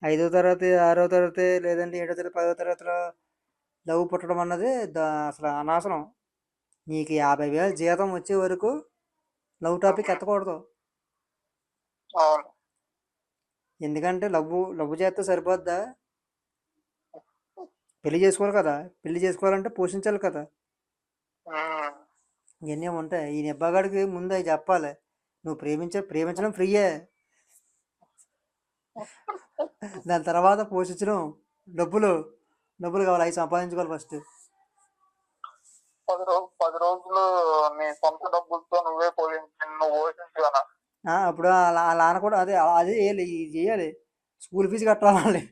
ఐదో తరగతి, ఆరో తరగతి లేదంటే ఏడో తరగతి, 10వ తరగతిలో లవ్ పుట్టడం అన్నది అసలు అనవసరం. నీకు 50,000 జీతం వచ్చే వరకు లవ్ టాపిక్ ఎత్తకూడదు. అవును. ఎందుకంటే లవ్ చేస్తే సరిపోద్దా? పెళ్లి చేసుకోవాలి కదా. పెళ్లి చేసుకోవాలంటే పోషించాలి కదా. ఇవన్నీ ఉంటాయి. ఈ నిబ్బాగాడికి ముందు అవి చెప్పాలి. నువ్వు ప్రేమించడం ఫ్రీయే. దాని తర్వాత పోషించడం డబ్బులు కావాలి. అవి సంపాదించుకోవాలి ఫస్ట్. 10 రోజులు నీ సొంత డబ్బులతో నువ్వు పోషించాలా? అప్పుడు అలా కూడా అదే అదే వేయాలి, ఇది చేయాలి. స్కూల్ ఫీజు కట్టాలి.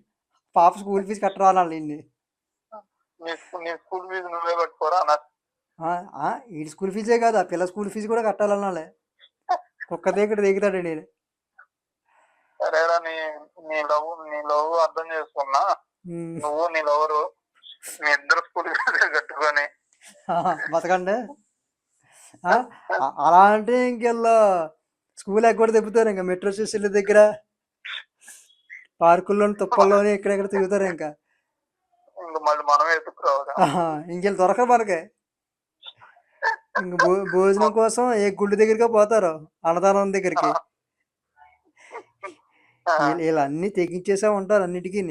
పాప స్కూల్ ఫీజు కట్టరావాలి. నీ స్కూల్ ఫీజు నువ్వే కట్టుకోరా? వీడి స్కూల్ ఫీజే కాదు, ఆ పిల్ల స్కూల్ ఫీజు కూడా కట్టాలన్నాలే. కుక్క దిగుతాడు నేను. సరేరా, నీ లవ్ అర్థం చేసుకున్నా. నువ్వు నీ లవరు మీ ఇద్దరు స్కూల్ ఫీజు కట్టుకొని బతకండి. అలా అంటే ఇంకెళ్ళ స్కూల్ ఎక్కడ తిప్పుతారు. ఇంకా మెట్రో స్టేషన్ల దగ్గర, పార్కుల్లోని, తుప్పల్లోని ఎక్కడెక్కడ తిరుగుతారు. ఇంకా మళ్ళీ మనమే ఎత్తుకురావాలి. ఇంకెళ్ళి దొరకరు మనకి. ఇంక భోజనం కోసం ఏ గుళ్ళు దగ్గరికి పోతారు, అన్నదానం దగ్గరికి. వీళ్ళు అన్ని తెగించేసా ఉంటారు అన్నిటికీ.